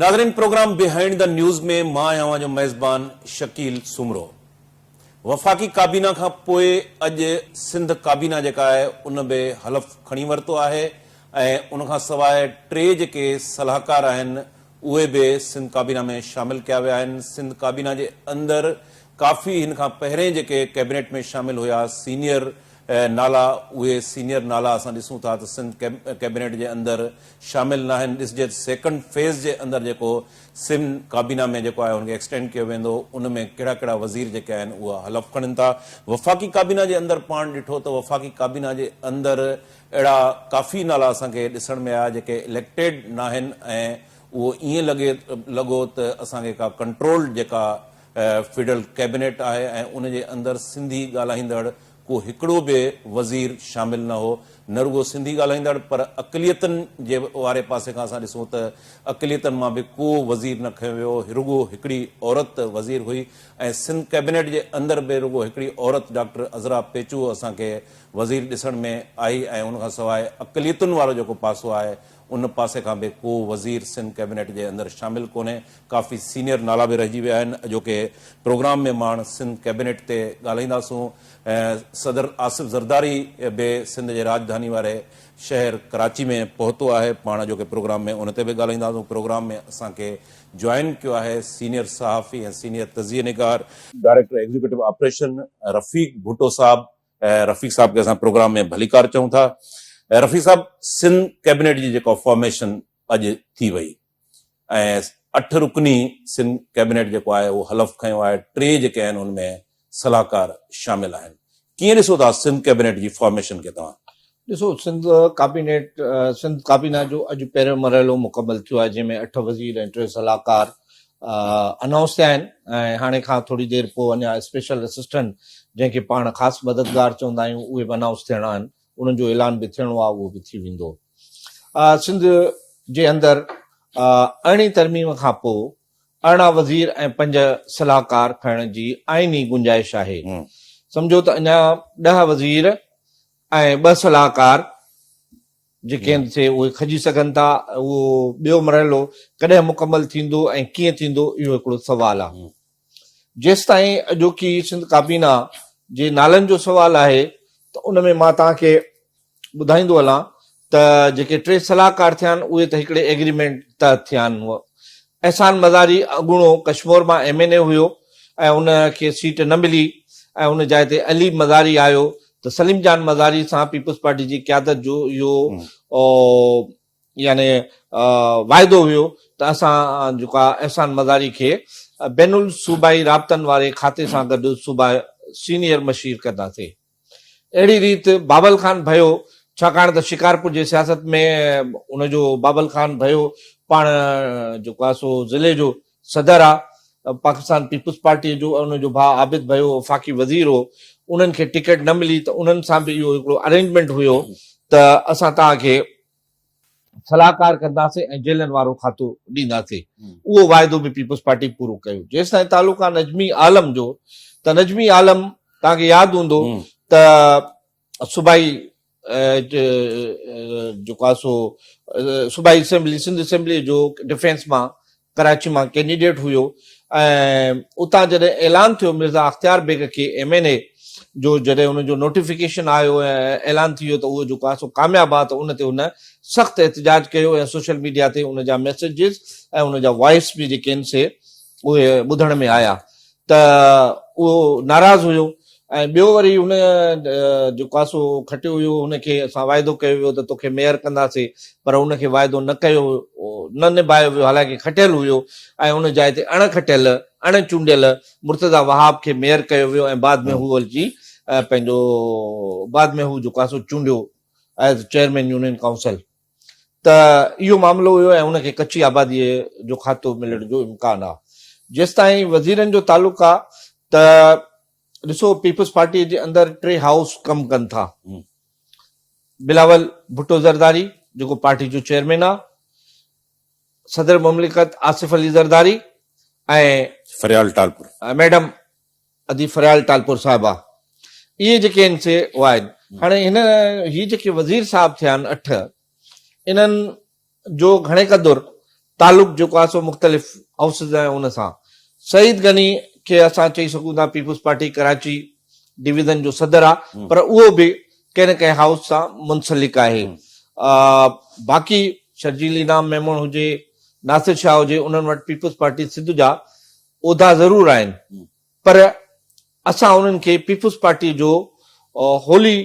नाज़रीन, programme behind the news में मां आहियां जो मेज़बान शकील सुमरो। वफ़ाक़ी काबीना खां पोइ अॼु सिंध काबीना जेका आहे उन में हलफ़ खणी वरितो आहे ऐं उन खां सवाइ टे जेके सलाहकार आहिनि उहे बि सिंध काबीना में शामिल कया विया आहिनि। सिंध काबीना जे अंदरि काफ़ी हिन खां पहिरें जेके कैबिनेट में शामिल हुया सीनियर नाला, उहे सीनियर नाला असां ॾिसूं था त सिंध कैबिनेट जे अंदरि शामिल न आहिनि। ॾिसजे सेकंड फेज़ जे अंदरि जेको सिंध काबीना में जेको आहे हुनखे एक्सटेंड कयो वेंदो, उन में कहिड़ा कहिड़ा वज़ीर जेके आहिनि उहा हलफ़ खणनि था। वफ़ाक़ी काबीना जे अंदरि पाण ॾिठो त वफ़ाक़ी काबीना जे अंदरि अहिड़ा काफ़ी नाला असांखे ॾिसण में आया जेके इलेक्टेड न आहिनि ऐं उहो ईअं लॻो त असांखे का कंट्रोल जेका फेडरल कैबिनेट आहे ऐं उन जे अंदरि सिंधी ॻाल्हाईंदड़ को हिकिड़ो बि वज़ीर शामिल न हो। न रुगो सिंधी ॻाल्हाईंदड़ पर अक़लियतनि जे वारे पासे खां असां ॾिसूं त अक़लियतनि मां बि को वज़ीर न खयो वियो, रुगो हिकिड़ी औरत वज़ीर हुई ऐं सिंध कैबिनेट जे अंदरि बि रुगो हिकिड़ी औरत डॉक्टर अज़रा पेचू असांखे वज़ीर ॾिसण में आई ऐं उन खां सवाइ अक़लियतुनि वारो जेको पासो आहे उन पासे खां बि को वज़ीर सिंध कैबिनेट जे अंदरि शामिल कोन्हे। काफ़ी सीनियर नाला बि रहिजी विया आहिनि। अॼोके प्रोग्राम में माण्हू सिंध कैबिनेट ते ॻाल्हाईंदासूं। सदर आसिफ ज़रदारी बि सिंध जे राजधानी वारे शहर कराची में पहुतो आहे। पाण अॼोके प्रोग्राम में उन ते बि ॻाल्हाईंदासूं। प्रोग्राम में असांखे जॉइन कयो आहे सीनियर सहाफ़ी ऐं सीनियर तज़िये निगार डायरेक्टर एग्जीक्यूटिव ऑपरेशन रफ़ीक भुट्टो साहब। रफ़ीक साहब खे असां प्रोग्राम में भलीकार चऊं था। रफ़ीक साहब, सिंध कैबिनेट जी जेको फॉर्मेशन अॼु थी वई ऐं 8 रुकनी सिंध कैबिनेट जेको आहे उहो हलफ़ खयो आहे। 3 जेके आहिनि उनमें सलाहकार शामिल आहिनि। कीअं ॾिसो था सिंध कैबिनेट जी फॉर्मेशन खे तव्हां? ॾिसो, सिंध काबीना जो अॼु पहिरियों मरहलो मुकमल थियो आहे, जंहिंमें 8 वज़ीर ऐं 3 सलाहकार अनाउंस थिया आहिनि ऐं हाणे खां थोरी देरि पोइ अञा स्पेशल असिस्टेंट जंहिंखे पाण ख़ासि मददगार चवंदा आहियूं उहे बि अनाउंस थियणा आहिनि। उन्हनि जो ऐलान बि थियणो आहे, उहो बि थी वेंदो। सिंध जे अंदरि 18 तरमीम खां पोइ 18 वज़ीर ऐं 5 सलाहकार खणण जी आइनी गुंजाइश आहे। सम्झो त अञा 10 वज़ीर ऐं 2 सलाहकार जेके आहिनि उहे खजी सघनि था। उहो ॿियो मरहलो कॾहिं मुकमल थींदो ऐं कीअं थींदो, इहो हिकिड़ो सवाल आहे। जेसि ताईं अॼोकी सिंध काबीना जे नालनि जो सवाल आहे त उन में मां तव्हांखे ॿुधाईंदो हलां त जेके 3 सलाहकार थिया आहिनि उहे त हिकिड़े एग्रीमेंट तहत थिया आहिनि। एहसान मज़ारी अॻूणो कश्मीर मां MNA हुयो ऐं उनखे सीट न मिली ऐं उन जाइ ते अली मज़ारी आयो त सलीम जान मज़ारी सां पीपल्स पार्टी जी क़यादत जो इहो यानी वाइदो हुयो त असां जेका एहसान मज़ारी खे बैनुल सूबाई राब्तनि वारे खाते सां गॾु सूबा सीनियर मशीर कंदासीं। अहिड़ी रीति बाबल खान भयो, छाकाणि त शिकारपुर जे सियासत में उनजो बाबल खान भयो पाण जेको आहे सो ज़िले जो सदर आहे पाकिस्तान पीपल्स पार्टी जो। उनजो भाउ आबिद भयो वफ़ाक़ी वज़ीर हो। उन्हनि खे टिकट न मिली त उन्हनि सां बि इहो हिकिड़ो अरेंजमेंट हुयो त असां तव्हांखे सलाहकार कंदासीं ऐं जेलनि वारो खातो ॾींदासीं। उहो वाइदो बि पीपल्स पार्टी पूरो कयो। जेसि ताईं तालुक आहे नजमी आलम जो, त नजमी आलम तव्हांखे यादि हूंदो त सूबाई जेको आहे सो सूबाई असेंबली सिंध असेंबली जो डिफेंस मां कराची मां कैंडिडेट हुयो ऐं उतां जॾहिं ऐलान थियो मिर्ज़ा अख्तियार बेग खे MNA जो, जॾहिं उनजो नोटिफिकेशन आयो ऐं ऐलान थी वियो त उहो जेको आहे सो कामयाबु आहे, त उन ते उन सख़्तु एहतिजाज कयो ऐं सोशल मीडिया ते उनजा मैसेजिस ऐं उनजा वॉइस बि जेके आहिनि से उहे ॿुधण में आया त उहो नाराज़ हुयो। ऐं ॿियो वरी उन जेको आहे सो खटियो हुयो, उनखे असां वाइदो कयो वियो त तोखे मेयर कंदासीं, पर उनखे वाइदो न कयो, न निभायो वियो, हालांकि खटियल हुयो ऐं उन जाइ ते अणखटियल अणचूंडियल मुर्तज़ा वहाब खे मेयर कयो वियो ऐं बाद में हू अची पंहिंजो बाद में हू जेको आहे सो चूंडियो एज़ चेयरमैन यूनियन काउंसिल। त इहो मामिलो हुयो ऐं उनखे कच्ची आबादीअ जो खातो मिलण जो इम्कान आहे। जेसि ताईं वज़ीरनि जो तालुक आहे त ॾिसो, पीपल्स पार्टी जे अंदरि 3 हाउस कमु कनि था। बिलावल भुट्टो ज़रदारी जेको पार्टी जो चेयरमैन आहे, सदर मुमलिकत आसिफ अली ज़रदारी ऐं फरियाल टालपुर मैडम अदी फरियाल टालपुर साहिबा। इहे जेके आहिनि से उहा आहिनि। हाणे हीअ जेके वज़ीर साहब थिया आहिनि 8, इन्हनि जो घणे क़दुरु तालुक जेको आहे सो मुख़्तलिफ़ हाउसिस आहे उन सां। सईद गनी खे असां चई सघूं था पीपुल्स पार्टी कराची डिवीज़न जो सदर आहे, पर उहो बि कंहिं न कंहिं हाउस सां मुंसलिक आहे। बाक़ी शर्जील इनाम मेमून हुजे, नासिर शाह हुजे, उन्हनि वटि पीपुल्स पार्टी सिंध जा उहिदा ज़रूर आहिनि, पर असां उन्हनि खे पीपुल्स पार्टी जो होली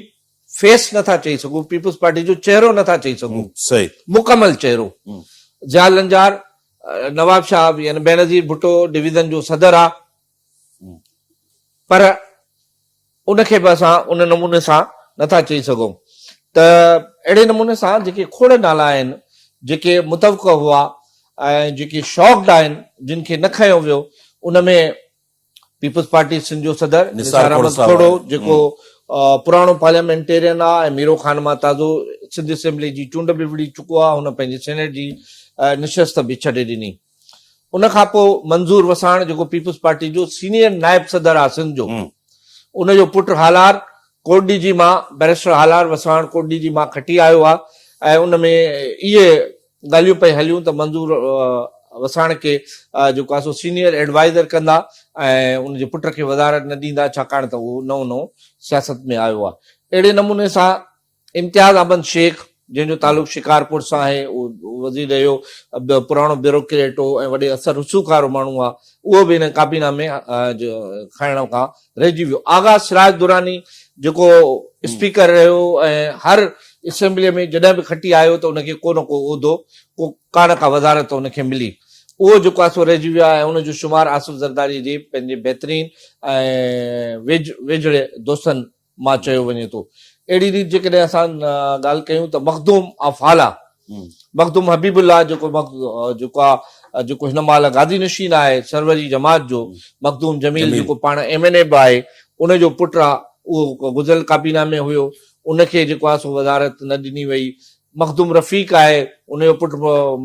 फेस नथा चई सघूं, पीपुल्स पार्टी जो चेहरो नथा चई सघूं, सही मुकमल चेहरो। ज़िया लंजार नवाब शाह यानी बेनज़ीर भुट्टो डिवीज़न जो सदर आहे, पर उनखे बि असां उन नमूने सां नथा चई सघूं। त अहिड़े नमूने सां जेके खोड़ नाला आहिनि, जेके मुतवक़ हुआ ऐं जेके शौक़ आहिनि, जिन खे न खयो वियो, उन में पीपुल्स पार्टी सिंध जो सदर निसार अहमद खोड़ो, जेको पुराणो पार्लियामेंटेरियन आहे ऐं मीरो ख़ान मां ताज़ो सिंध असेंबली जी चूंड बि विड़ी चुको आहे, हुन पंहिंजे सेनेट जी निशस्त बि छॾे ॾिनी। उन खां पोइ मंज़ूर वसाण जेको पीपुल्स पार्टी जो सीनियर नायब सदर आहे सिंध जो, उनजो पुटु हालार कोटडी जी मां बैरिस्टर हालार वसाण कोटडी जी मां खटी आयो आहे ऐं उन में इहे ॻाल्हियूं पई हलियूं त मंज़ूर वसाण खे जेको आहे सो सीनियर एडवाइज़र कंदा ऐं उनजे पुट खे वज़ारत न ॾींदा, छाकाणि त उहो नओं नओं सियासत में आयो आहे। अहिड़े नमूने सां इम्तियाज़ अहमद शेख, जंहिंजो तालुक शिकारपुर सां आहे, उहो वज़ीर रहियो, पुराणो ब्यूरोक्रेट हो ऐं वॾे असर रसूख़ वारो माण्हू आहे, उहो बि हिन काबीना में खणण खां रहिजी वियो। आगा सिराज दुरानी जेको स्पीकर रहियो ऐं हर असेंबलीअ में जॾहिं बि खटी आयो त उनखे को न को उहिदो, को का न का वज़ारत उनखे मिली, उहो जेको आहे सो रहिजी वियो आहे। ऐं उनजो शुमार आसिफ ज़रदारी जे पंहिंजे बहितरीन ऐं वेझड़े दोस्तनि मां चयो वञे थो। अहिड़ी रीति जेकॾहिं असां ॻाल्हि कयूं त मखदूम आफ़ाला, मखदूम हबीबुल्ला जेको आहे जेको हिन महिल गाज़ी नशीन आहे सरवरी जमात जो, मखदूम जमील जेको पाण MNA बि आहे, उनजो पुटु आहे, उहो गुज़िरियल काबीना में हुयो, उनखे जेको आहे सो वज़ारत न ॾिनी वई। मखदूम रफ़ीक आहे, उनजो पुटु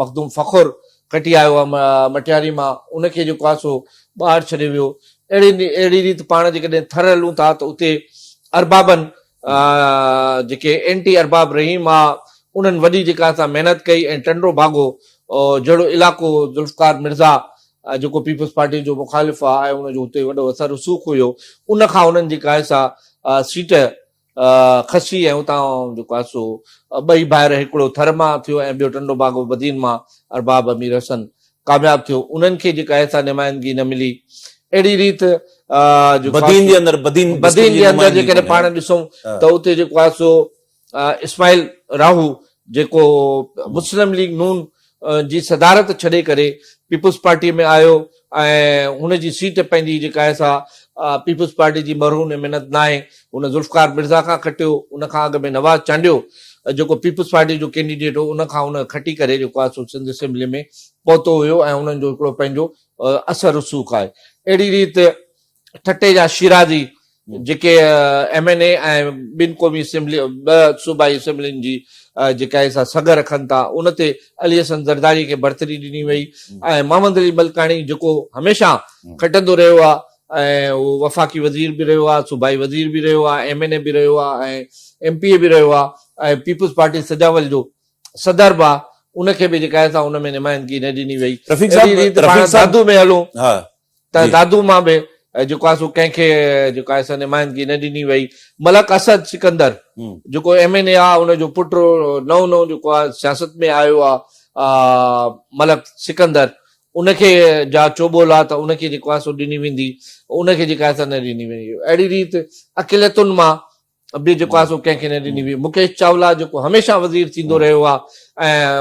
मखदूम फ़खुर खटी आयो आहे मटियारी मां, उनखे जेको आहे सो ॿाहिरि छॾे वियो। अहिड़ी रीति पाण जेकॾहिं थर हलूं था त उते अरबाबनि जेके एंटी अरबाब रहीम आहे, उन्हनि वॾी जेका असां महिनत कई ऐं टंडो भागो जहिड़ो इलाइक़ो ज़ुल्फ़कार मिर्ज़ा जेको पीपुल्स पार्टी जो मुखालिफ़ आहे ऐं उनजो हुते वॾो असर रसूख़ हुयो, उन खां उन्हनि जेका आहे सा सीट खसी ऐं उतां जेको आहे सो ॿई ॿाहिरि हिकिड़ो थर मां थियो ऐं ॿियो टंडो भागो बदीन मां अरबाब अमीर हसन कामयाबु थियो, उन्हनि खे जेका आहे सा निमाइंदगी न मिली। अहिड़ी रीति बदीन जे अंदरि जेकॾहिं पाण ॾिसूं त उते जेको आहे सो इस्माइल राहू जेको मुस्लिम लीग नून जी सदारत छॾे करे पीपुल्स पार्टीअ में आयो ऐं हुनजी सीट पंहिंजी जेका आहे सा पीपुल्स पार्टी जी मरहून मिनत न आहे, हुन ज़ुल्फ़कार मिर्ज़ा खां खटियो, उन खां अॻु में नवाज़ चांडियो जेको पीपुल्स पार्टी जो कैंडिडेट हो, उन खां उन खटी करे जेको आहे सो सिंध असेंबली में पहुतो हुयो ऐं उन्हनि जो हिकिड़ो पंहिंजो असर रसूख़ आहे। अहिड़ी रीति ठटे जा शिराज़ी जेके MNA ऐं ॿिनि क़ौमी असेंबली ॿ सूबाई असेंबलियुनि जी जेका आहे सा सग रखनि था, उन ते अली हसन ज़रदारी खे बरतरी ॾिनी वई ऐं मोहम्मद अली मलकाणी जेको हमेशह खटंदो रहियो आहे ऐं उहो वफ़ाक़ी वज़ीर बि रहियो आहे, सूबाई वज़ीर बि रहियो आहे, MNA बि रहियो आहे ऐं MPA बि रहियो आहे ऐं पीपुल्स पार्टी सजावल जो सदर बि आहे, उनखे बि जेका आहे सा उन में निमाइंदगी न ॾिनी वई। दादू में हलूं त दादू मां बि जेको आहे सो कंहिंखे जेको आहे सा निमाइंदगी न ॾिनी वई। मलक असद सिकंदर जेको MNA आहे, उनजो पुटु नओं जेको आहे सियासत में आयो आहे मलक सिकंदर, उनखे जा चोबोल आहे त उनखे जेको आहे सो ॾिनी वेंदी, उनखे जेका आहे सा न ॾिनी वेंदी। अहिड़ी रीति अकिलतुनि मां बि जेको आहे सो कंहिंखे न ॾिनी वई। मुकेश चावला जेको हमेशह वज़ीर थींदो रहियो आहे ऐं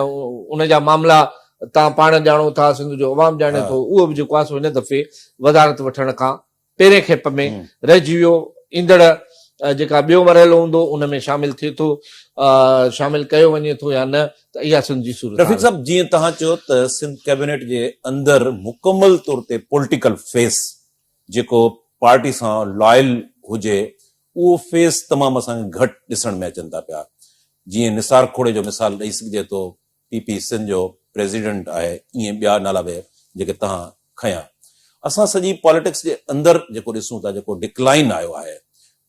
उनजा मामला तव्हां पाण ॼाणो था, सिंध जो अवाम ॼाणे थो, उहो बि जेको आहे सो हिन दफ़े वज़ारत वठण खां पहिरें खेप में रहिजी वियो। ईंदड़ जेका ॿियो मरहलो हूंदो उन में शामिल थिए थो, शामिल कयो वञे थो या न, त इहा सिंध जी सूरत। रफ़ीक साहब, जीअं तव्हां चयो त सिंध कैबिनेट जे अंदरि मुकमल तौर ते पॉलिटिकल फेस जेको पार्टी सां लॉयल हुजे, उहो फेस तमामु असांखे घटि ॾिसण में अचनि था पिया। जीअं निसार खोड़े जो मिसाल ॾेई सघिजे थो, PP सिंध जो प्रेसिडेंट आहे, ईअं ॿिया नाला बि जेके तव्हां खयां। असां सॼी पॉलिटिक्स जे अंदरि जेको ॾिसूं था, जेको डिक्लाइन आयो आहे,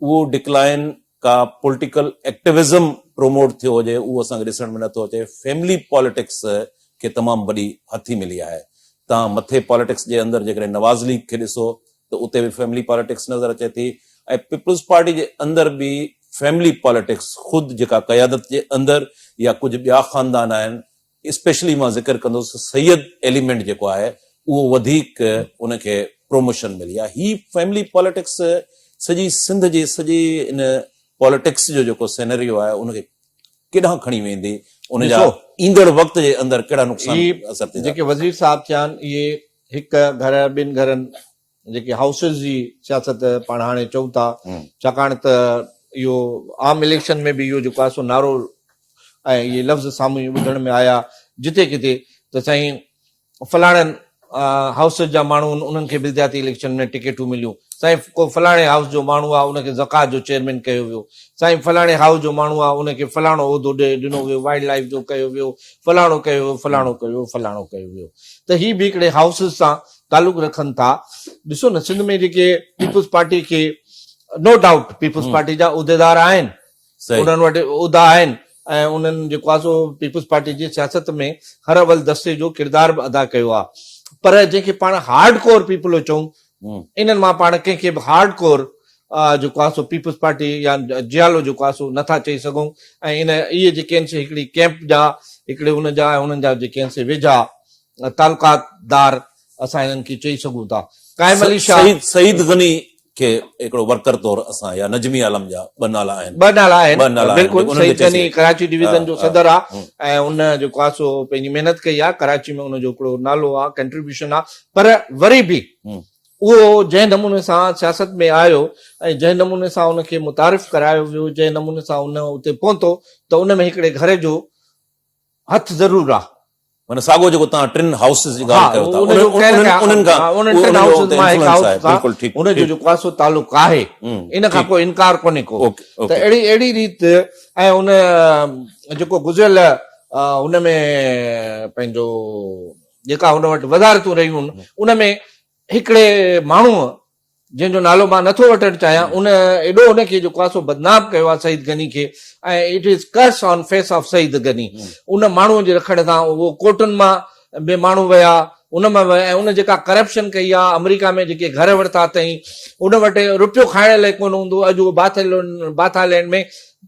उहो डिक्लाइन का पॉलिटिकल एक्टिविज़म प्रोमोट थियो हुजे, उहो असांखे ॾिसण में नथो अचे। फैमिली पॉलिटिक्स खे तमामु वॾी हथी मिली आहे। तव्हां मथे पॉलिटिक्स जे अंदरि जेकॾहिं नवाज़ लीग खे ॾिसो त उते बि फैमिली पॉलिटिक्स नज़र अचे थी, ऐं पीपल्स पार्टी जे अंदरि बि फैमिली पॉलिटिक्स ख़ुदि जेका क़यादत जे अंदरि या कुझु ॿिया ख़ानदान आहिनि, स्पेशली मां ज़िक्र कंदुसि सैयद एलिमेंट जेको आहे उहो वधीक उनखे प्रोमोशन मिली आहे। ही फैमिली पॉलिटिक्स सॼी सिंध जी सॼी इन पॉलिटिक्स जो जेको सिनेरियो आहे उनखे केॾांहुं खणी वेंदी, उन जा ईंदड़ वक़्त जे अंदरि कहिड़ा नुक़सान असर थींदा? जेके वज़ीर साहब थिया आहिनि इहे हिकु घर ॿिनि घरनि जेके हाउसिस जी सियासत पाण हाणे चऊं था, छाकाणि त इहो आम इलेक्शन में बि इहो जेको आहे सो नारो ऐं इहे लफ़्ज़ साम्हूं ॿुधण में आया जिते किथे त साईं फलाणनि हाउस जा माण्हू उन्हनि खे बिलदियाती इलेक्शन में टिकेटूं मिलियूं, साईं को फलाणे हाउस जो माण्हू आहे उनखे ज़कात जो चेयरमैन कयो वियो, साईं फलाणे हाउस जो माण्हू आहे उनखे फलाणो उहिदो ॾिनो वियो, वाइल्ड लाइफ जो कयो वियो, फलाणो कयो वियो, फलाणो कयो वियो, फलाणो कयो वियो। त ही बि हिकिड़े हाउसिस सां तालुक रखनि था। ॾिसो न सिंध में जेके पीपुल्स पार्टी खे नो डाउट पीपुल्स पार्टी जा उहिदेदार आहिनि, उन्हनि वटि उहिदा आहिनि ऐं उन्हनि जेको आहे सो पीपुल्स पार्टी जी सियासत में हर अवल दस्ते जो किरदार बि अदा कयो आहे। पर जंहिंखे पाण हार्ड कोर पीपल चऊं, इन्हनि मां पाण कंहिंखे बि हार्ड कोर जेको आहे सो पीपुल्स पार्टी या जियालो जेको आहे सो नथा चई सघूं। ऐं इहे जेके आहिनि हिकिड़ी कैंप जा हिकिड़े हुन जा हुननि जा जेके आहिनि वेझा तालुकातदार असां इन्हनि खे चई सघूं था। काइम अली शाह सईद गनी खे हिकिड़ो वर्कर तौरु असां या नजमी आलम जा ॿ नाला आहिनि, बिल्कुलु सईद गनी कराची डिवीज़न जो सदर आहे ऐं उन जेको आहे सो पंहिंजी महिनत कई आहे, कराची में उनजो हिकिड़ो नालो आहे, कंट्रीब्यूशन आहे। पर वरी बि उहो जंहिं नमूने सां सियासत में आयो ऐं जंहिं नमूने सां उनखे मुतारिफ़ करायो वियो, जंहिं नमूने सां उन उते पहुतो त उन में हिकिड़े घर जो हथ ज़रूर आहे। माना साॻियो जेको तव्हां टिन हाउसिस जी ॻाल्हि कयो था उनजो जेको आहे सो तालुक आहे, इन खां कोई इनकार कोन्हे को। त अहिड़ी रीति ऐं उन जेको गुज़िरियल उन में पंहिंजो जेका हुन वटि वज़ारतूं रहियूं आहिनि उन में हिकिड़े माण्हूअ जंहिंजो नालो मां नथो वठणु चाहियां, उन एॾो उनखे जेको आहे सो बदनाम कयो आहे सईद गनी खे, ऐं it is curse on face of Saeed Ghani. उन माण्हूअ जे रखण सां उहो कोर्टुनि मां बि माण्हू विया, उन मां विया ऐं उन जेका करप्शन कई आहे, अमेरिका में जेके घर वरिता अथई उन वटि रुपयो खाइण लाइ कोन हूंदो, अॼु उहो बाथालैंड में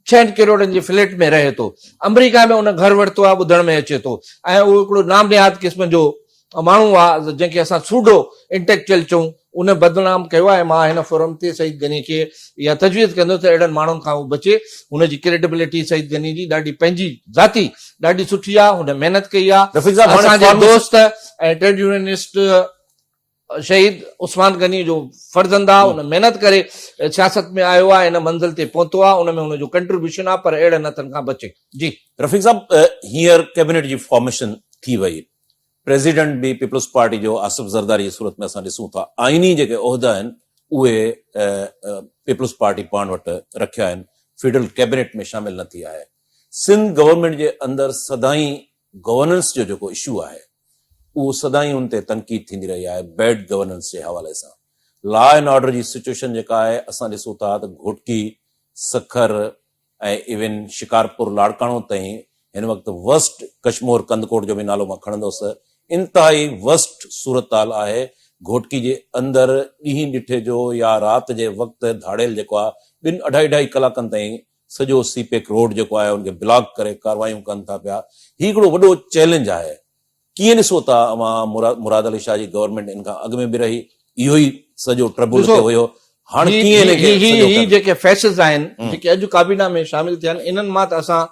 6 करोड़नि जे फ्लैट में रहे थो, अमेरिका में उन घर वरितो आहे ॿुधण में अचे थो। ऐं उहो हिकिड़ो नामनिहाद क़िस्म जो माण्हू आहे जंहिंखे असां सूडो इंटेलेक्चुअल चऊं, उन बदनाम कयो आहे। मां हिन फोरम ते सईद गनी खे इहा तजवीज़ कंदो त अहिड़नि माण्हुनि खां उहो बचे। हुनजी क्रेडिबिलिटी सईद गनी जी ॾाढी पंहिंजी ज़ाती ॾाढी सुठी आहे, हुन महिनत कई आहे। असांजे दोस्त ऐं ट्रेड यूनियनिस्ट शहीद उस्मान गनी जो फर्ज़ंद आहे, हुन महिनत करे सियासत में आयो आहे, इन मंज़िल ते पहुतो आहे, उन में हुनजो कंट्रीब्यूशन आहे, पर अहिड़े हथनि खां बचे। जी रफ़ीक साहब, हींअर कैबिनेट जी फॉर्मेशन थी वई, प्रेसिडेंट भी पीपल्स पार्टी जो आसिफ ज़रदारी जी सूरत में असां ॾिसूं था, आइनी जेके उहिदा आहिनि उहे पीपल्स पार्टी पाण वटि रखिया आहिनि, फेडरल कैबिनेट में शामिल न थी आहे। सिंध गवर्नमेंट जे अंदरि सदाई गवर्नेंस जो जेको इशू आहे उहो सदाई उन ते तनक़ीद थींदी रही आहे, बैड गवर्नेंस जे हवाले सां। लॉ एंड ऑर्डर जी सिचुएशन जेका आहे असां ॾिसूं था त घोटकी, सखर ऐं इवन शिकारपुर लाड़काणो ताईं हिन वक़्तु वर्स्ट, कश्मीर कंदकोट जो बि नालो मां खणंदुसि, इंतहाई वर्स्ट सूरताल आहे। घोटकी जे अंदरि ॾींहं ॾिठे जो या राति जे वक़्तु धाड़ेल जेको आहे 2-2.5 कलाकनि ताईं सॼो सीपेक रोड जेको आहे उनखे ब्लॉक करे कारवायूं कनि था पिया। ही हिकिड़ो वॾो चैलेंज आहे। कीअं ॾिसो था मुराद अली शाह जी गवर्नमेंट इन खां अॻु में बि रही, इहो ई सॼो ट्रबल ते हुयो, हाणे कीअं जेके फैसिस आहिनि जेके अॼु काबीना में शामिल थिया आहिनि, इन्हनि मां त असां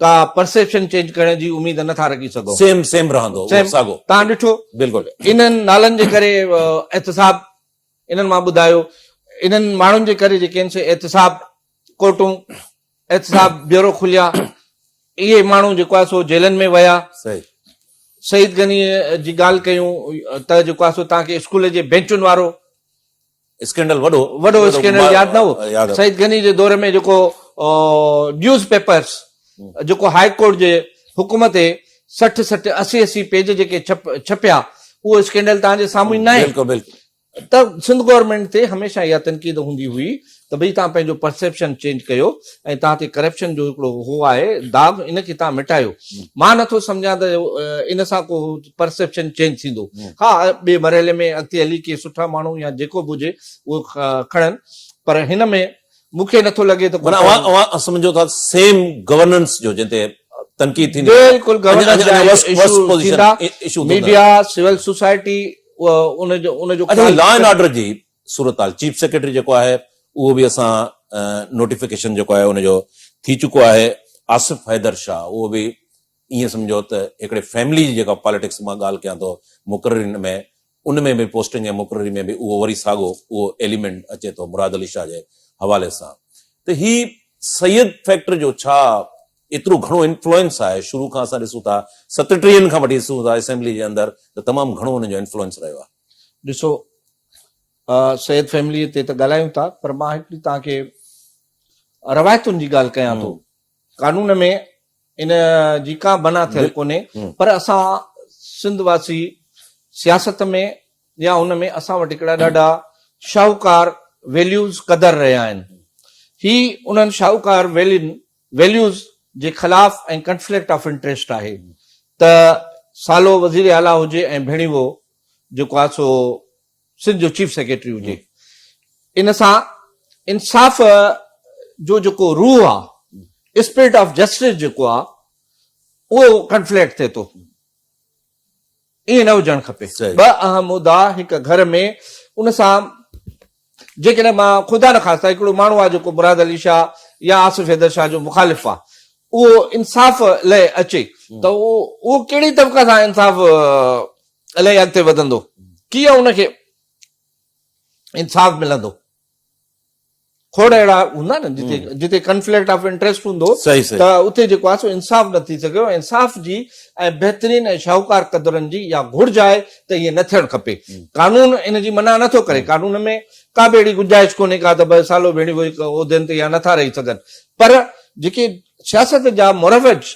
का परसेप्शन चेंज करण जी उम्मीद नथा रखी सघूं। सेम रहंदो साॻियो। तव्हां ॾिठो बिल्कुलु इन्हनि नालनि जे करे एहतिसाब, इन्हनि मां ॿुधायो इन्हनि माण्हुनि जे करे जेके आहिनि एहतिसाब कोर्टूं, एहतिसाब ब्यूरो खुलिया, इहे माण्हू जेको आहे सो जेलनि में विया। सईद गनी जी ॻाल्हि कयूं त जेको आहे सो तव्हांखे स्कूल जे बेंचुनि वारो स्कैंडल वॾो स्कैंडल यादि न हो। सईद गनी जे दौर में जेको न्यूज़ पेपर्स जेको हाई कोर्ट जे हुकुम ते 60-80 पेज जेके छपिया, उहो स्कैंडल तव्हांजे साम्हूं न आहे। त सिंध गवर्नमेंट ते हमेशह इहा तनक़ीद हूंदी हुई त त भई तव्हां पंहिंजो परसेप्शन चेंज कयो ऐं तव्हां ते करप्शन जो हिकिड़ो हो आहे दाग इनखे तव्हां मिटायो मां नथो सम्झां त इन सां को परसेप्शन चेंज थींदो हा ॿिए मरहले में अॻिते हली के सुठा माण्हू या जेको बि हुजे उहो खणनि पर हिन में मूंखे नथो लॻे त माना अवां सम्झो था सेम गवर्नेंस जो जिते तनक़ीद थींदी बिल्कुलु इशू मीडिया सिविल सोसाइटी उनजो लॉ एंड ऑर्डर जी सूरत हाल चीफ सेक्रेटरी जेको आहे उहो बि असां नोटिफिकेशन जेको आहे उनजो थी चुको आहे आसिफ हैदर शाह उहो बि ईअं सम्झो त हिकिड़े फैमिली जी जेका पॉलिटिक्स मां ॻाल्हि कयां थो मुक़ररी में उनमें बि पोस्टिंग ऐं मुक़ररी में बि उहो वरी साॻियो उहो एलिमेंट अचे थो मुराद अली शाह जे हवाले सां त ही सैयद फैक्टर जो छा एतिरो घणो इन्फ्लुएंस आहे शुरू खां असां ॾिसूं था 37 खां वठी ॾिसूं था असेंबली जे अंदरि त तमामु घणो हुनजो इन्फ्लुएंस रहियो आहे ॾिसो सैयद फैमिली ते त ॻाल्हायूं था पर मां हिकिड़ी तव्हांखे रवायतुनि जी ॻाल्हि कयां थो कानून में इन जी का बना थियल कोन्हे पर असां सिंध वासी सियासत में या हुन में असां वटि हिकिड़ा ॾाढा शाहूकार वैल्यूज़ क़दर रहिया आहिनि ही उन्हनि शाहूकार वैल्यूज़ जे ख़िलाफ़ ऐं कंफ्लिक्ट ऑफ इंटरेस्ट आहे त सालो वज़ीर आला हुजे ऐं भेणीवो जेको आहे सो सिंध जो चीफ सेक्रेटरी हुजे इन सां इंसाफ़ जो जेको रूह आहे स्पिरिट ऑफ जस्टिस जेको आहे उहो कंफ्लिक्ट थिए थो ईअं न हुजणु खपे ॿ अहम मुद्दा हिकु घर में उन सां जेकॾहिं मां ख़ुदा न ख़ासिता हिकिड़ो माण्हू आहे जेको मुराद अली शाह या आसिफ हैदर शाह जो मुखालिफ़ आहे उहो इंसाफ़ लाइ अचे त उहो कहिड़ी तबक़े सां इंसाफ़ लाइ अॻिते वधंदो कीअं उनखे इंसाफ़ मिलंदो खोड़ अहिड़ा हूंदा न जिते कंफ्लिक्ट ऑफ इंटरेस्ट हूंदो त उते जेको आहे सो इंसाफ़ न थी सघियो इंसाफ़ जी ऐं बहितरीन ऐं शाहूकार क़दरनि जी या घुर्ज आहे त इहे न थियणु खपे कानून इन जी मना नथो करे कानून में का बि अहिड़ी गुंजाइश कोन्हे का त भई सालो भेणी उहिदनि ते या नथा रही सघनि पर जेके सियासत जा मुरवज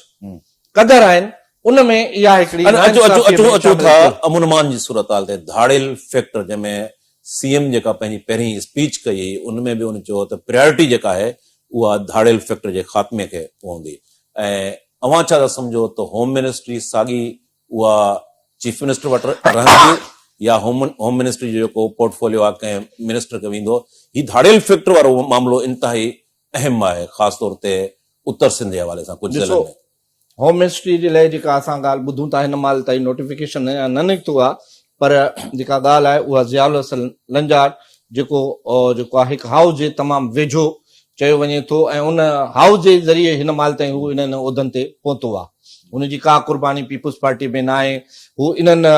क़दर आहिनि उन में इहा हिकिड़ी अचो था अमुन मान जी सूरत हाल ते धाड़ेल फैक्टर जंहिंमें सीएम जेका पंहिंजी पहिरीं स्पीच कई उनमें बि उन चयो त प्रायोरिटी जेका आहे उहा धाड़ेल फैक्टर जे ख़ात्मे खे पवंदी ऐं अवां छा था सम्झो त होम मिनिस्ट्री साॻी उहा चीफ मिनिस्टर वटि रहंदी या होम मिनिस्ट्री जो जेको पोर्टफोलियो आहे कंहिं मिनिस्टर खे वेंदो ही धाड़ेल फैक्टर वारो मामिलो इंतिहाई अहम आहे ख़ासि तौर ते उत्तर सिंध जे हवाले सां कुझु ज़िलनि में होम मिनिस्ट्री जे लाइ जेका असां ॻाल्हि ॿुधूं था हिन महिल ताईं नोटिफिकेशन न निकितो आहे पर जेका ॻाल्हि आहे उहा ज़ियाउल हसन लंजार जेको आहे हिकु हाउस जे तमामु वेझो चयो वञे थो ऐं उन हाउस जे ज़रिए हिन महिल ताईं हू इन्हनि उहिदनि ते पहुतो आहे हुनजी का कुर्बानी पीपुल्स पार्टी में न आहे हू इन्हनि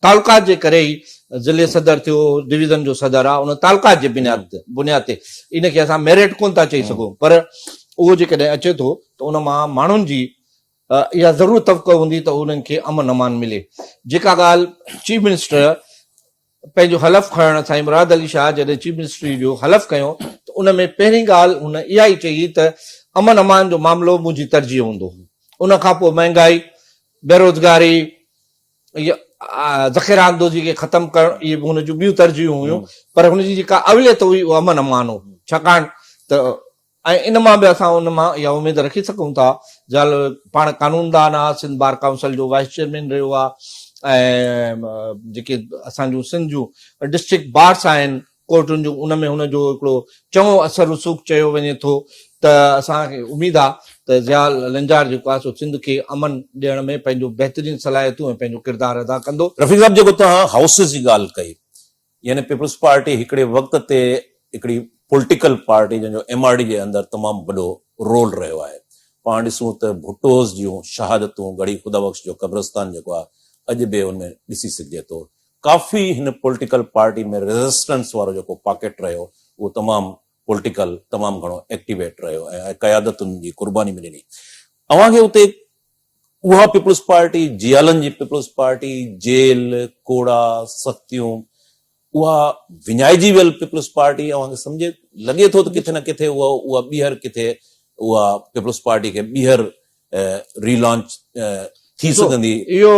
तालुकात जे करे ई ज़िले सदर थियो डिवीज़न जो सदर आहे उन तालुकात जे बुनियाद ते इनखे असां मेरिट कोन था चई सघूं पर उहो जेकॾहिं अचे थो त उन मां माण्हुनि जी इहा ज़रूरु तबक़ो हूंदी त उन्हनि खे अमन अमान मिले जेका ॻाल्हि चीफ मिनिस्टर पंहिंजो हलफ़ खणण साईं मुराद अली शाह जॾहिं चीफ मिनिस्ट्री जो हलफ़ कयो त उन में पहिरीं ॻाल्हि हुन इहा ई चई त अमन अमान जो मामिलो मुंहिंजी तरजीह हूंदो उन खां पोइ महांगाई बेरोज़गारी ज़ख़ीरा अंदोज़ी खे ख़तमु करणु इहे बि हुन जूं ॿियूं तरजीहूं हुयूं पर हुनजी जेका अवलियत हुई उहा अमन अमान हो छाकाणि त ऐं इन मां बि असां उन मां इहा उमेद रखी सघूं था ज़ाल पाण कानूनदान आहे सिंध बार काउंसिल जो वाइस चेयरमैन रहियो आहे ऐं जेके असांजूं सिंध जूं डिस्ट्रिक्ट बार्स आहिनि कोर्टुनि जूं उन में हुनजो हिकिड़ो चङो असर रसूख़ चयो वञे थो त असांखे उमेद आहे त ज़ियाउल लंजार जेको आहे सो सिंध खे अमन ॾियण में पंहिंजो बहितरीन सलाहियतूं ऐं पंहिंजो किरदारु अदा कंदो रफ़ीक साहब जेको तव्हां हाउसिस जी ॻाल्हि कई यानी पीपुल्स पार्टी हिकिड़े वक़्त ते हिकिड़ी पॉलिटिकल पार्टी जंहिंजो एमआरडी जे अंदरि तमामु वॾो रोल रहियो आहे पाण ॾिसूं त भुट्टोस जूं शहादतूं गढ़ी ख़ुदा बख़्श जो क़ब्रस्तान जेको आहे अॼु बि उनमें ॾिसी सघिजे थो काफ़ी हिन पॉलिटिकल पार्टी में रेज़िस्टेंस वारो जेको पॉकेट रहियो उहो तमामु पॉलिटिकल तमामु घणो एक्टिवेट रहियो ऐं क़यादतुनि जी कुर्बानी में ॾिनी अव्हांखे उते उहा पीपुल्स पार्टी जियालनि जी पीपुल्स पार्टी जेल कोड़ा सख़्तियूं उहा विञाइजी वियल पीपुल्स पार्टी अव्हांखे सम्झे लॻे थो त किथे न किथे उहा ॿीहर किथे उहा पीपुल्स पार्टी खे ॿीहर रीलॉन्च थी सघंदी इहो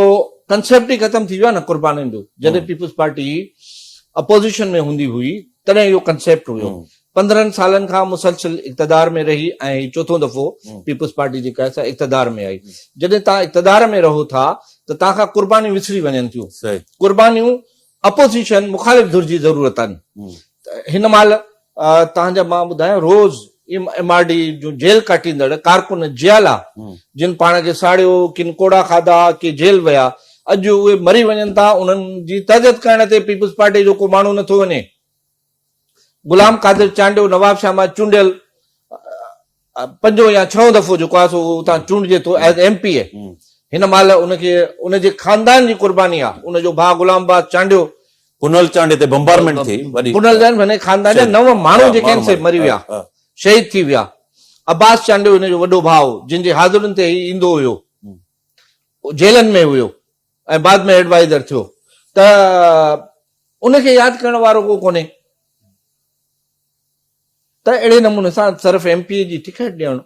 कंसेप्ट ई ख़तम थी वियो आहे न कुर्बानीनि जो जॾहिं पीपुल्स पार्टी अपोज़िशन में हूंदी हुई तॾहिं इहो कंसेप्ट हुयो 15 सालनि खां मुसलसिल इक़्तिदार में रही ऐं चोथों दफ़ो पीपुल्स पार्टी जेका आहे सा इक़्तिदार में आई। जॾहिं तव्हां इक़्तिदार में रहो था त तव्हां खां कुर्बानियूं विसरी वञनि थियूं। सही कुर्बानियूं अपोज़िशन मुखालिफ़ धुर जी ज़रूरत आहिनि। हिन महिल तव्हांजा मां ॿुधायां रोज़ MRD जो जेल काटींदड़ कारकुन जियाला जिन पाण खे साड़ियो, किन कोड़ा खाधा, के जेल विया, अॼु उहे मरी वञनि था। उन्हनि जी तहज़त करण ते पीपुल्स पार्टी जो को माण्हू नथो वञे। गुलाम कादिर चांडियो नवाब शाह मां चूंडियल 5 या 6 दफ़ो जेको आहे सो उतां चूंडजे थो एज़ MP। हिन महिल उनखे उनजे खानदान जी कुर्बानी आहे। उनजो भाउ गुलाम बाद चांडियो, कुनल चांडे ते बम्बारमेंट थी वॾी, कुनल जन भने खानदान जा 9 माण्हू जेके आहिनि से मरी विया, शहीद थी विया। अब्बास चांडियो हिनजो वॾो भाउ जिन जे हाज़िरुनि ते ही ईंदो हुयो, जेलनि में हुयो ऐं बाद में एडवाइज़र थियो, त उनखे यादि करण वारो को कोन्हे। त अहिड़े नमूने सां सिर्फ़ MP जी टिकट ॾियणु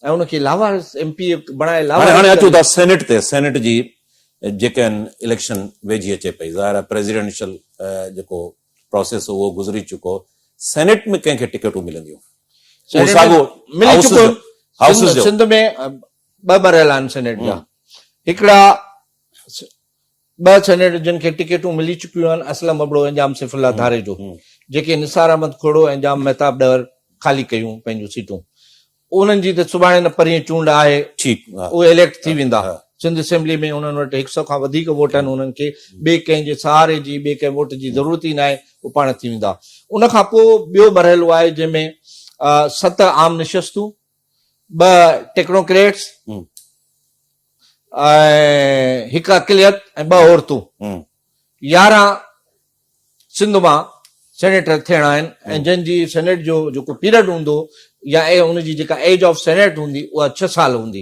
ऐं उनखे लावारिस MP बणाए हाणे अचूं था सेनेट ते। सेनेट जी जेके आहिनि इलेक्शन वेझी अचे पई, ज़ाहिर आहे प्रेसिडेंशियल जेको प्रोसेस उहो गुज़री चुको। सेनेट में कंहिंखे टिकटूं मिलंदियूं? मिली चुको। सिंध में 2 मरहला आहिनि सेनेट जा। हिकिड़ा 2 सेनेट जिन खे टिकटूं मिली चुकियूं आहिनि, असलम अबड़ो ऐं जाम सैफुल्लाह धारे जो, जेके निसार अहमद खोड़ो ऐं जाम मेहताब ॾवर ख़ाली कयूं पंहिंजूं सीटूं। उन्हनि जी त सुभाणे न परीहं चूंड आहे, उहे इलेक्ट थी वेंदा। सिंध असेंबली में उन्हनि वटि 100 खां वधीक वोट आहिनि। उन्हनि खे ॿिए कंहिंजे सहारे जी, ॿिए कंहिं वोट जी ज़रूरत ई न आहे, उहे पाण थी वेंदा। उन खां पोइ ॿियो मरहलो आहे जंहिंमें 7 आम निशस्तूं, 2 टेक्नोक्रेट्स ऐं 1 अक़लियत ऐं 2 औरतूं, 11 सिंध मां सेनेटर थियणा आहिनि। ऐं जंहिंजी सेनेट जो जेको पीरियड हूंदो या उनजी जेका एज ऑफ सेनेट हूंदी उहा 6 साल हूंदी,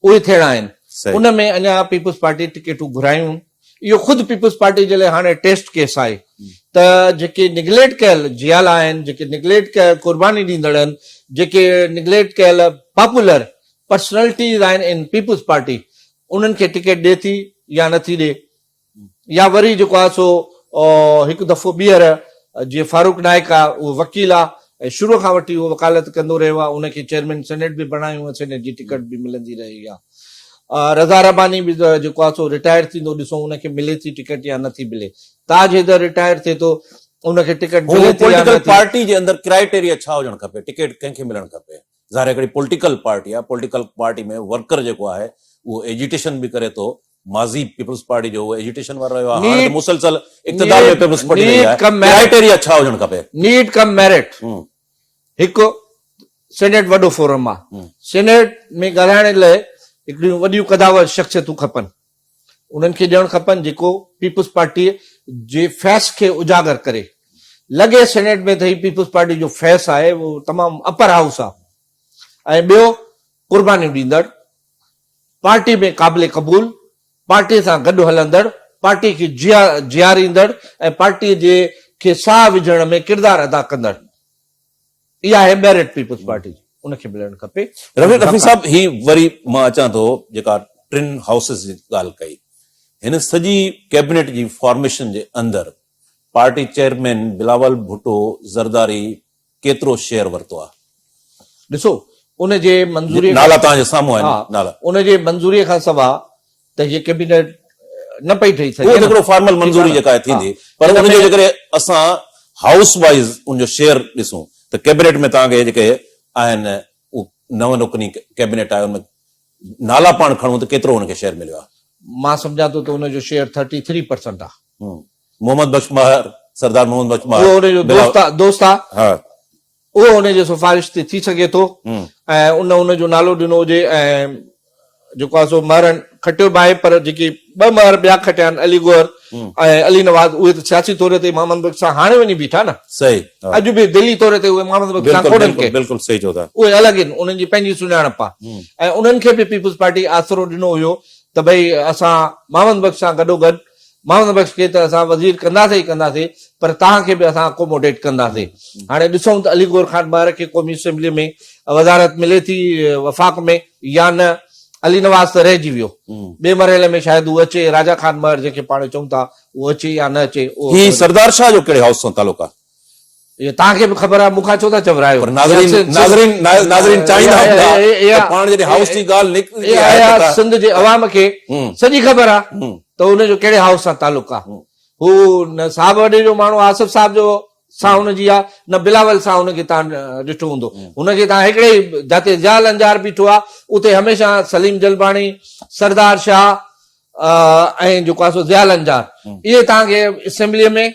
उहे थियणा आहिनि। उन में अञा पीपुल्स पार्टी टिकटूं घुरायूं। इहो ख़ुदि पीपुल्स पार्टी जे लाइ हाणे टेस्ट केस आहे त जेके निगलेक्ट कयल जियाला आहिनि, जेके निगलेक्ट कयल कुर्बानी ॾींदड़ आहिनि, जेके निगलेक्ट कयल पॉपुलर पर्सनैलिटीज़ आहिनि इन पीपुल्स पार्टी, उन्हनि खे टिकट ॾिए थी या नथी ॾिए। या वरी जेको आहे सो हिकु दफ़ो ॿीहर जीअं फारूक नाइक आहे, उहो वकील आहे ऐं शुरू खां वठी उहो वकालत कंदो रहियो आहे, उनखे चेयरमैन सेनेट बि बणायूं, सेनेट जी टिकट बि मिलंदी रही आहे। रज़ा रबानी बि जेको आहे सो रिटायर थींदो, ॾिसूं उनखे मिले थी टिकट या नथी मिले। ताज हैदर रिटायर थिए थो, उनखे टिकट मिले थी या नथी। पार्टी जे अंदर क्राइटेरिया छा हुजणु खपे? टिकट कंहिंखे मिलणु खपे? ज़ाहिर हिकिड़ी पॉलिटिकल पार्टी आहे। पॉलिटिकल पार्टी में वर्कर जेको आहे उहो एजिटेशन बि करे थो। माज़ी पीपुल्स पार्टी जो उहो एजिटेशन वारो रहियो आहे, हाणे मुसलसल इक़्तिदार में पीपुल्स पार्टी रही आहे। क्राइटेरिया छा हुजणु खपे? Need cum merit. हिकु सेनेट वॾो फोरम आहे। सेनेट में ॻाल्हाइण लाइ हिकिड़ियूं वॾियूं कदावर शख्सियतूं खपनि। उन्हनि खे ॾियणु खपनि जेको पीपुल्स पार्टी जे फेस खे उजागर करे। लॻे सेनेट में त ही पीपुल्स पार्टी जो फेस आहे, उहो तमामु अपर हाउस आहे। ऐं ॿियो कुर्बानियूं ॾींदड़, पार्टी में क़ाबिल क़बूल, पार्टी सां गॾु हलंदड़, पार्टी खे जियारींदड़ ऐं पार्टीअ जे खे साह विझण में किरदार अदा कंदड़। इहा आहे मेरिट पीपुल्स पार्टी, उनखे मिलणु खपे। रफ़ी साहब, ही वरी मां अचां थो जेका 3 हाउसिस जी ॻाल्हि कई, हिन सॼी कैबिनेट जी फॉर्मेशन जे अंदरि पार्टी चेयरमैन बिलावल भुट्टो ज़रदारी केतिरो शेयर वरितो आहे? ॾिसो, उनजे मंज़ूरी नाला तव्हांजे साम्हूं आहिनि। नाला उनजे मंज़ूरीअ खां सवाइ त हीअ कैबिनेट न पई ठही सघे। हिकिड़ो फॉर्मल मंज़ूरी जेका थींदी, पर उनजे जेकॾहिं असां हाउस वाइज़ उनजो शेयर ॾिसूं त कैबिनेट में तव्हांखे जेके आहिनि 9 नुकनी कैबिनेट आहे, उनमें नाला पाण खणूं त केतिरो उनखे शेयर मिलियो आहे? मां सम्झां थो त उनजो शेयर 33% आहे। मोहम्मद बख्श महर, सरदार मोहम्मद बख्श महर, उहो उनजो दोस्त आहे, उहो उनजे सिफारिश ते थी सघे थो ऐं उनजो नालो ॾिनो हुजे। ऐं जेको आहे सो महर खटियो बि आहे, पर जेके 2 महर ॿिया खटिया आहिनि, अली गौहर ऐं अली नवाज़, उहे त सियासी तौर ते मोहम्मद बख्श सां हाणे वञी बीठा न। सही, अॼु बि दिली तौर ते उहे मोहम्मद बख्श सां कोन्हनि के, बिल्कुलु सही चओ था, उहे अलॻि आहिनि, उन्हनि जी पंहिंजी सुञाणप आहे। ऐं उन्हनि खे बि पीपुल्स पार्टी आसरो ॾिनो हुयो त भई असां मोहम्मद बख्श सां गॾोगॾु मोहम्मद बख्श खे त असां वज़ीर कंदासीं ई कंदासीं, पर तव्हांखे बि असां अकोमोडेट कंदासीं। हाणे ॾिसूं त अली गौहर खान महर खे क़ौमी असेंबली में वज़ारत मिले थी वफ़ाक़ में या न। अली नवाज़ त रहिजी वियो, ॿिए मरहले में शायदि उहो अचे। राजा खान महर जंहिंखे पाण चऊं था, उहो अचे या न अचे। ही सरदार शाह जो कहिड़े हाउस सां तालुक आहे? इहो तव्हांखे बि ख़बर आहे, मूंखां छो था चवरायो? पर नाज़रीन चाहींदा हूंदा त पाण जॾहिं हाउस जी ॻाल्हि निकिरी आहे त सिंध जे अवाम खे सॼी ख़बर आहे त हुनजो कहिड़े हाउस सां तालुक आहे। हू न साहब वॾे जो माण्हू आसिफ साहब जो सां हुनजी आहे, न बिलावल सां हुनखे तव्हां ॾिठो हूंदो। हुनखे तव्हां हिकिड़े ई जिते ज़ियाल अंजार बीठो आहे उते हमेशह सलीम जलबाणी, सरदार शाह ऐं जेको आहे सो ज़ियाल अंजार, इहे तव्हांखे असेंबलीअ में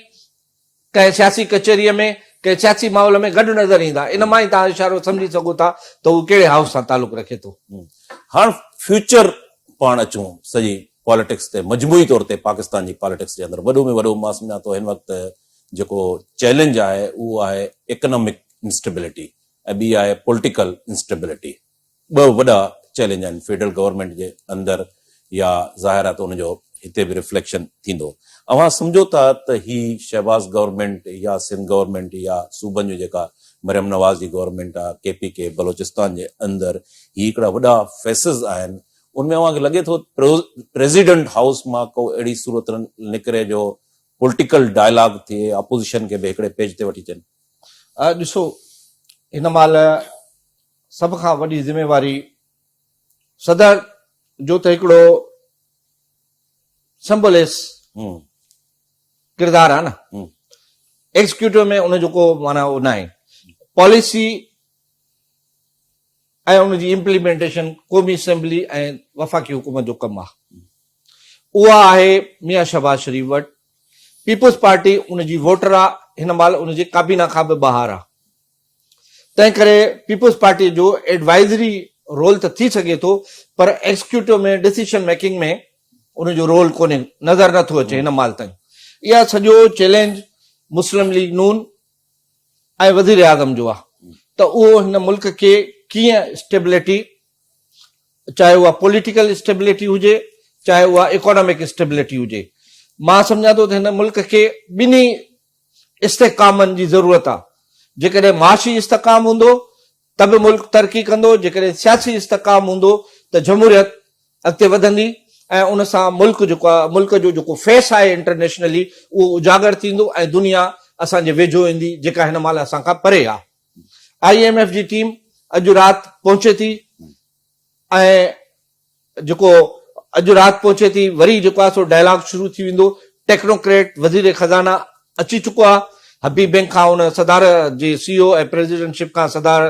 कंहिं सियासी कचहरीअ में कंहिं सियासी माहौल में गॾु नज़र ईंदा। इन मां ई तव्हां इशारो सम्झी सघो था त हू कहिड़े हाउस सां तालुक रखे थो। हाणे फ्यूचर पाण अचूं सॼी पॉलिटिक्स ते, मजमूई तौर ते पाकिस्तान जी पॉलिटिक्स जे अंदरि वॾो में वॾो मां सम्झां थो हिन वक़्तु जेको चैलेंज आहे उहो आहे इकोनॉमिक इंस्टेबिलिटी ऐं ॿी आहे पॉलिटिकल इंस्टेबिलिटी। ॿ वॾा चैलेंज आहिनि फेडरल गवर्नमेंट जे अंदरि, या ज़ाहिर आहे त उनजो हिते बि रिफ्लेक्शन थींदो। अवां सम्झो था त ही शहबाज़ गवर्नमेंट या सिंध गवर्नमेंट या सूबनि जो जेका मरियम नवाज़ जी गवर्नमेंट आहे, KPK बलोचिस्तान जे अंदरि, ही हिकिड़ा वॾा फेसिस आहिनि। उनमें अव्हांखे लॻे थो प्रेसिडेंट हाउस मां को अहिड़ी सूरत निकिरे जो पॉलिटिकल डायलॉग थिए, अपोजिशन खे बि हिकिड़े पेज ते वठी अचनि? ॾिसो, हिन महिल सभ खां वॾी ज़िम्मेवारी सदर जो त हिकिड़ो सिंबलिस किरदार आहे न, एक्सिक्यूटिव में उनजो को माना उहो न आहे। पॉलिसी ऐं उनजी इम्प्लीमेंटेशन क़ौमी असेंबली ऐं वफ़ाक़ी हुकूमत जो कमु आहे। उहा आहे मियां शहबाज शरीफ वटि। पीपुल्स पार्टी उनजी वोटर आहे, हिन महिल उनजे काबीना खां बि ॿाहिरि आहे। तंहिं करे पीपुल्स पार्टी जो एडवाइज़री रोल त थी सघे थो, पर एक्सिक्यूटिव में डिसीशन मेकिंग में उनजो रोल कोन्हे, नज़र नथो अचे हिन महिल ताईं। इहा सॼो चैलेंज मुस्लिम लीग नून ऐं वज़ीर आज़म जो आहे त उहो हिन मुल्क खे कीअं स्टेबिलिटी, चाहे उहा पॉलिटिकल स्टेबिलिटी हुजे चाहे उहा इकोनॉमिक स्टेबिलिटी हुजे, मां सम्झां थो त हिन मुल्क खे ॿिन्ही इस्तेकामनि जी ज़रूरत आहे। जेकॾहिं माशी इस्तेकाम हूंदो त बि मुल्क तरक़ी कंदो, जेकॾहिं सियासी इस्तेकाम हूंदो त जमहूरियत अॻिते वधंदी ऐं उन सां मुल्क जेको आहे, मुल्क जो जेको फेस आहे इंटरनेशनली, उहो उजागर थींदो ऐं दुनिया असांजे वेझो ईंदी, जेका हिन महिल असां खां परे आहे। IMF जी टीम अॼु राति पहुचे थी ऐं जेको अॼु राति पहुचे थी, वरी जेको आहे सो डायलॉग शुरू थी वेंदो। टेक्नोक्रेट वज़ीर खज़ाना अची चुको आहे, हबीब बैंक खां उन सदार जे CEO ऐं प्रेसिडेंटशिप खां सदार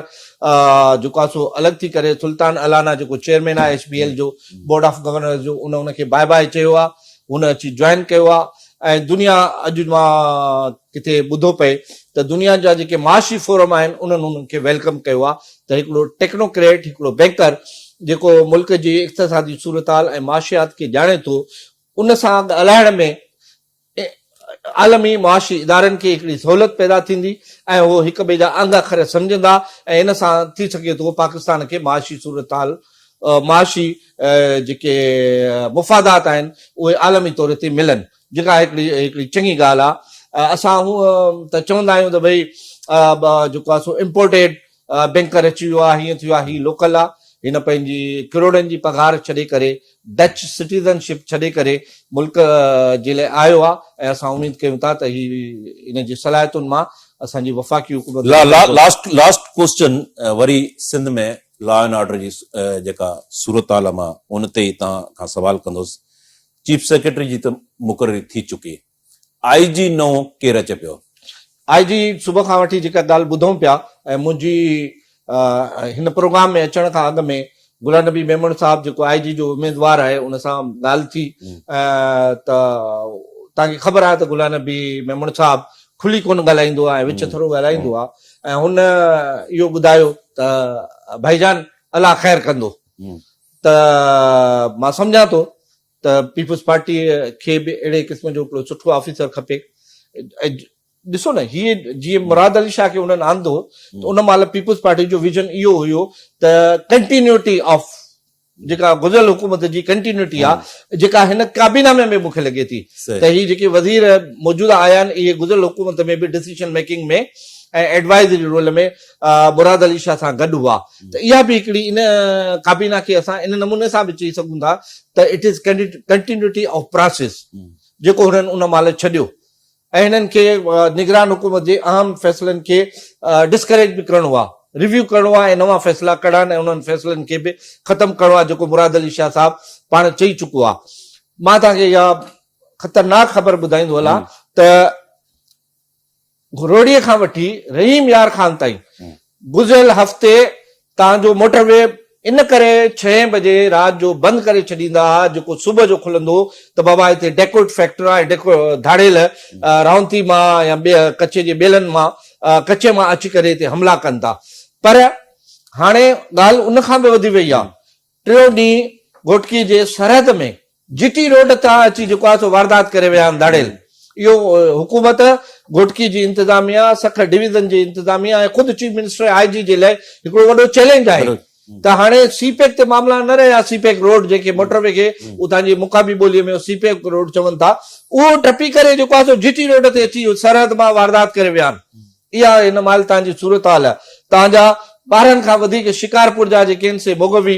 जेको आहे सो अलॻि थी करे सुल्तान अलाना जेको चेयरमैन आहे HBL जो बोर्ड ऑफ गवर्नर्स जो, उनखे बाय बाय चयो आहे, हुन अची ज्वाइन कयो आहे। ऐं दुनिया, अॼु मां किथे ॿुधो पए त दुनिया जा जेके माशी फोरम आहिनि उन्हनि उनखे वेलकम कयो आहे त हिकिड़ो टेक्नोक्रेट, हिकिड़ो बैंकर जेको मुल्क जी इक़्तिसादी सूरताल ऐं माशियात खे ॼाणे थो, उन सां ॻाल्हाइण में आलमी मुआशी इदारनि खे हिकिड़ी सहूलियत पैदा थींदी ऐं उहो हिक ॿिए जा अंग अखर सम्झंदा ऐं इन सां थी सघे थो पाकिस्तान खे माशी सूरताल, माशी जेके मुफ़ादात आहिनि उहे आलमी तौर ते मिलनि, जेका हिकिड़ी चङी ॻाल्हि आहे। असां त चवंदा आहियूं त भई जेको आहे सो इम्पोर्टेड बैंकर अची वियो आहे, हीअं थियो आहे, हीअ लोकल आहे। हिन पंहिंजी करोड़नि जी पघार छॾे करे, डच सिटीज़नशिप छॾे करे मुल्क जे लाइ आयो आहे ऐं असां उमेद कयूं था त इन जी सलाहियतुनि मां असांजी वफ़ाक़ी हुकूमत। लास्ट क्वेश्चन वरी सिंध में लॉ एंड ऑर्डर जी जेका सूरताल मां उन ते ई तव्हां खां सवाल कंदुसि। चीफ सेक्रेटरी जी त मुक़ररी थी चुकी, IG नओं केरु अचे पियो? IG सुबुह खां वठी जेका ॻाल्हि ॿुधूं पिया ऐं मुंहिंजी हिन प्रोग्राम में अचण खां अॻु में गुलाम नबी मेमण साहब जेको IG जो उम्मीदवार आहे उन सां ॻाल्हि थी त तव्हांखे ख़बर आहे त गुलाम नबी मेमण साहब खुली कोन ॻाल्हाईंदो आहे, विच थोरो ॻाल्हाईंदो आहे ऐं हुन इहो ॿुधायो त भाईजान अलाह ख़ैर कंदो। त मां सम्झां थो त पीपुल्स पार्टी खे बि अहिड़े क़िस्म जो हिकिड़ो सुठो ऑफिसर खपे। ॾिसो न, हीअ जीअं मुराद अली शाह खे उन्हनि आंदो त उन महिल पीपुल्स पार्टी जो विजन इहो हुयो त कंटिन्यूटी ऑफ जेका गुज़िरियल हुकूमत जी कंटिन्यूटी आहे, जेका हिन काबीना में मूंखे लॻे थी त हीअ जेके वज़ीर मौजूदा आया आहिनि इहे गुज़िरियल हुकूमत में बि डिसीशन मेकिंग में ऐं एडवाइज़री रोल में मुराद अली शाह सां गॾु हुआ। त इहा बि हिकिड़ी इन काबीना खे असां इन नमूने सां बि चई सघूं था त it is continuity of process जेको हुननि उन महिल छॾियो ऐं हिननि खे निगरान हुकूमत जे अहम फ़ैसिलनि खे डिस्करेज बि करणो आहे, रिव्यू करणो आहे ऐं नवां फ़ैसिला कढनि ऐं उन्हनि फ़ैसिलनि खे बि ख़तमु करणो आहे जेको मुराद अली शाह साहब पाण चई चुको आहे। मां तव्हांखे इहा ख़तरनाक ख़बर ॿुधाईंदो हलां त रोड़ीअ खां वठी रहीम यार खान ताईं गुज़िरियल हफ़्ते तव्हांजो मोटरवे इन करे 6 बजे राति जो बंदि करे छॾींदा हुआ, जेको सुबुह जो खुलंदो त बाबा हिते डेकोड फैक्ट्री आहे, धाड़ेल रावंती मां या कचे जे ॿेलनि मां कचे मां अची करे हिते हमला कनि था। पर हाणे ॻाल्हि उन खां बि वधी वई आहे। टियों ॾींहुं घोटकी जे सरहद में जीटी रोड तां अची जेको आहे सो वारदात करे विया आहिनि धाड़ेल। इहो हुकूमत, घोटकी जी इंतज़ामिया, सख डिवीज़न जी इंतज़ामिया ऐं ख़ुदि चीफ मिनिस्टर IG जे लाइ हिकिड़ो वॾो चैलेंज आहे त हाणे सीपेक ते मामला न रहिया। सीपेक रोड जेके मोटरवे खे उतां जी मुकाबी ॿोलीअ में सीपेक रोड चवनि था, उहो टपी करे जेको आहे सो जीटी रोड ते अची सरहद मां वारदात करे विया आहिनि। इहा हिन महिल तव्हांजी सूरत हाल आहे। तव्हांजा 12 खां वधीक शिकारपुर जा जेके आहिनि से मोगवी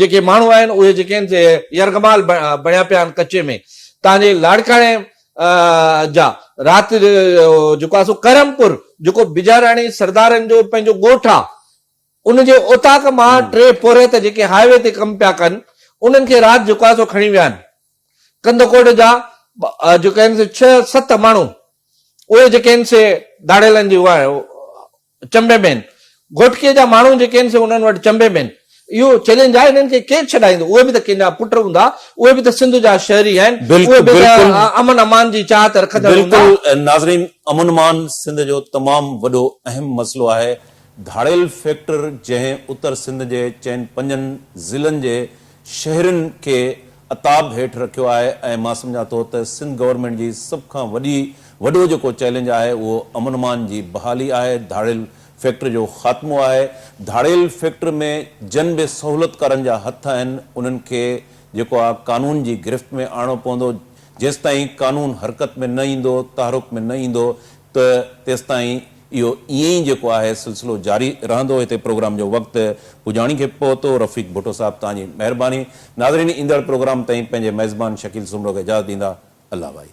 जेके माण्हू आहिनि उहे जेके आहिनि से यरगमाल बणिया पिया आहिनि कचे में। तव्हांजे लाड़काणे जा राति जेको आहे सो करमपुर जेको बिजाराणी सरदारनि जो पंहिंजो ॻोठ आहे, उनजे ओताक मां 3 पोरेत जेके हाईवे ते कमु पिया कनि उन्हनि खे राति जेको आहे सो खणी विया आहिनि। कंदकोट जा जेके आहिनि से 6-7 माण्हू उहे जेके आहिनि से धाड़ेलनि जी चंबे में आहिनि। घोटकीअ जा माण्हू जेके आहिनि से उन्हनि वटि चंबे में आहिनि। इहो चैलेंज आहे, हिननि खे केरु छॾाईंदो? उहे बि त कंहिंजा पुट हूंदा, उहे बि त सिंध जा शहरी आहिनि, उहे बि त अमन अमान जी चाहत रखंदा हूंदा। बिल्कुलु नाज़रीन, अमन अमान सिंध जो तमामु वॾो अहम मसइलो आहे। धाड़ेल फैक्ट्री जंहिं उत्तर सिंध जे 4-5 ज़िलनि जे शहरनि खे अताब हेठि रखियो आहे ऐं मां सम्झां थो त सिंध गवर्नमेंट जी सभ खां वॾो जेको चैलेंज आहे उहो अमन अमान जी बहाली आहे, धाड़ेल फैक्ट्री जो ख़ात्मो आहे। धाड़ेल फैक्ट्री में जन बि सहूलियतकारनि जा हथ आहिनि, उन्हनि खे जेको आहे कानून जी गिरफ़्त में आणणो पवंदो। जेसिताईं कानून हरकत में न ईंदो, तहरुक में न ईंदो त तेसिताईं इहो ईअं ई जेको आहे सिलसिलो जारी रहंदो। हिते प्रोग्राम जो वक़्तु पुॼाणी खे पहुतो। रफ़ीक भुट्टो साहब तव्हांजी महिरबानी। नाज़रीन, ईंदड़ प्रोग्राम ताईं पंहिंजे मेज़बान शकील सुमरो खे इजाज़त ॾींदा। अल्लाह भाई।